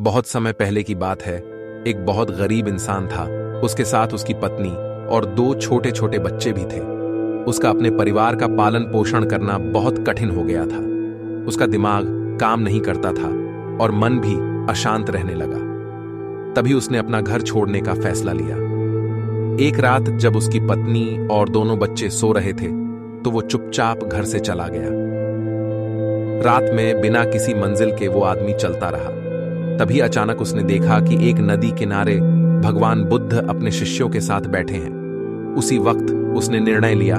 बहुत समय पहले की बात है। एक बहुत गरीब इंसान था। उसके साथ उसकी पत्नी और 2 छोटे छोटे बच्चे भी थे। उसका अपने परिवार का पालन पोषण करना बहुत कठिन हो गया था। उसका दिमाग काम नहीं करता था और मन भी अशांत रहने लगा। तभी उसने अपना घर छोड़ने का फैसला लिया। एक रात जब उसकी पत्नी और दोनों बच्चे सो रहे थे तो वो चुपचाप घर से चला गया। रात में बिना किसी मंजिल के वो आदमी चलता रहा। तभी अचानक उसने देखा कि एक नदी किनारे भगवान बुद्ध अपने शिष्यों के साथ बैठे हैं। उसी वक्त उसने निर्णय लिया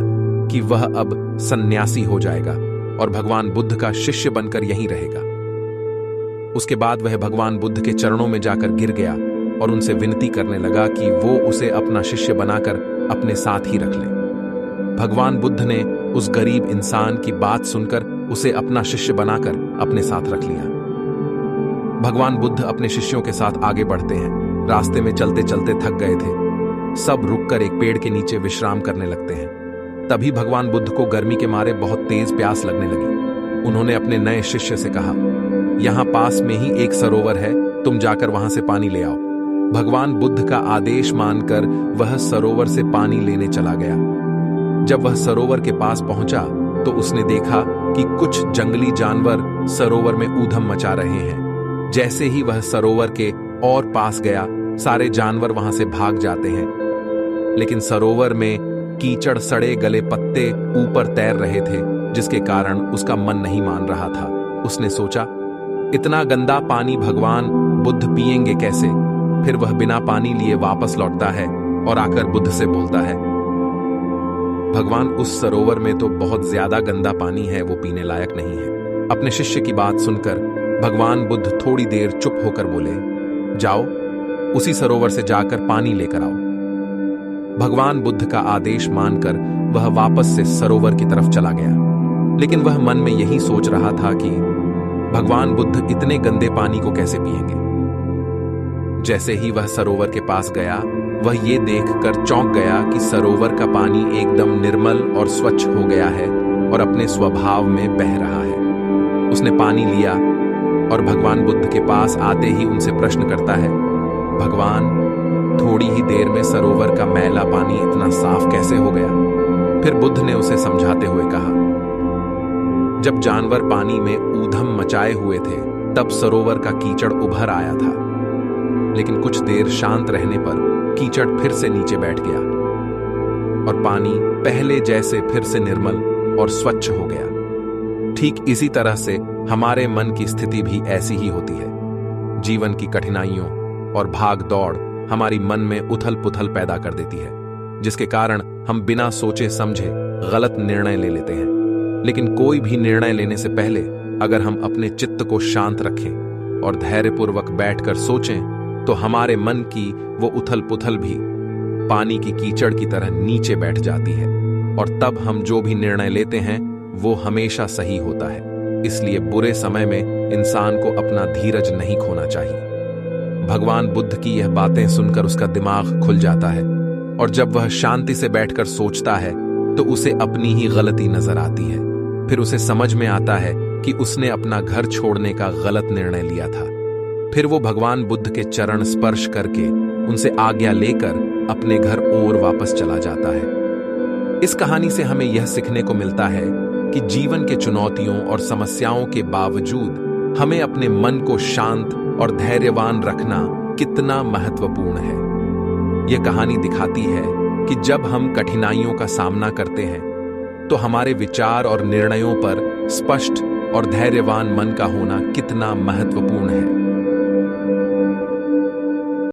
कि वह अब सन्यासी हो जाएगा और भगवान बुद्ध का शिष्य बनकर यहीं रहेगा। उसके बाद वह भगवान बुद्ध के चरणों में जाकर गिर गया और उनसे विनती करने लगा कि वो उसे अपना शिष्य बनाकर अपने साथ ही रख ले। भगवान बुद्ध ने उस गरीब इंसान की बात सुनकर उसे अपना शिष्य बनाकर अपने साथ रख लिया। भगवान बुद्ध अपने शिष्यों के साथ आगे बढ़ते हैं। रास्ते में चलते चलते थक गए थे। सब रुककर एक पेड़ के नीचे विश्राम करने लगते हैं। तभी भगवान बुद्ध को गर्मी के मारे बहुत तेज प्यास लगने लगी। उन्होंने अपने नए शिष्य से कहा, यहाँ पास में ही एक सरोवर है, तुम जाकर वहां से पानी ले आओ। भगवान बुद्ध का आदेश मानकर वह सरोवर से पानी लेने चला गया। जब वह सरोवर के पास पहुंचा तो उसने देखा कि कुछ जंगली जानवर सरोवर में ऊधम मचा रहे हैं। जैसे ही वह सरोवर के और पास गया, सारे जानवर वहां से भाग जाते हैं। लेकिन सरोवर में कीचड़ सड़े गले पत्ते ऊपर तैर रहे थे, जिसके कारण उसका मन नहीं मान रहा था। उसने सोचा, इतना गंदा पानी भगवान बुद्ध पिएंगे कैसे? फिर वह बिना पानी लिए वापस लौटता है और आकर बुद्ध से बोलता है, भगवान उस सरोवर में तो बहुत ज्यादा गंदा पानी है, वो पीने लायक नहीं है। अपने शिष्य की बात सुनकर भगवान बुद्ध थोड़ी देर चुप होकर बोले, जाओ उसी सरोवर से जाकर पानी लेकर आओ। भगवान बुद्ध का आदेश मानकर वह वापस से सरोवर की तरफ चला गया। लेकिन वह मन में यही सोच रहा था कि भगवान बुद्ध इतने गंदे पानी को कैसे पिएंगे। जैसे ही वह सरोवर के पास गया, वह ये देखकर चौंक गया कि सरोवर का पानी एकदम निर्मल और स्वच्छ हो गया है और अपने स्वभाव में बह रहा है। उसने पानी लिया और भगवान बुद्ध के पास आते ही उनसे प्रश्न करता है, भगवान, थोड़ी ही देर में सरोवर का मैला पानी इतना साफ कैसे हो गया? फिर बुद्ध ने उसे समझाते हुए कहा, जब जानवर पानी में ऊधम मचाए हुए थे तब सरोवर का कीचड़ उभर आया था। लेकिन कुछ देर शांत रहने पर कीचड़ फिर से नीचे बैठ गया और पानी पहले जैसे फिर से निर्मल और स्वच्छ हो गया। ठीक इसी तरह से हमारे मन की स्थिति भी ऐसी ही होती है। जीवन की कठिनाइयों और भाग दौड़ हमारी मन में उथल पुथल पैदा कर देती है, जिसके कारण हम बिना सोचे समझे गलत निर्णय ले लेते हैं। लेकिन कोई भी निर्णय लेने से पहले अगर हम अपने चित्त को शांत रखें और धैर्यपूर्वक बैठकर सोचें, तो हमारे मन की वो उथल पुथल भी पानी की कीचड़ की तरह नीचे बैठ जाती है और तब हम जो भी निर्णय लेते हैं वो हमेशा सही होता है। इसलिए बुरे समय में इंसान को अपना धीरज नहीं खोना चाहिए। भगवान बुद्ध की यह बातें सुनकर उसका दिमाग खुल जाता है और जब वह शांति से बैठकर सोचता है तो उसे अपनी ही गलती नजर आती है। फिर उसे समझ में आता है कि उसने अपना घर छोड़ने का गलत निर्णय लिया था। फिर वो भगवान बुद्ध के चरण स्पर्श करके उनसे आज्ञा लेकर अपने घर और वापस चला जाता है। इस कहानी से हमें यह सीखने को मिलता है कि जीवन के चुनौतियों और समस्याओं के बावजूद हमें अपने मन को शांत और धैर्यवान रखना कितना महत्वपूर्ण है। यह कहानी दिखाती है कि जब हम कठिनाइयों का सामना करते हैं तो हमारे विचार और निर्णयों पर स्पष्ट और धैर्यवान मन का होना कितना महत्वपूर्ण है।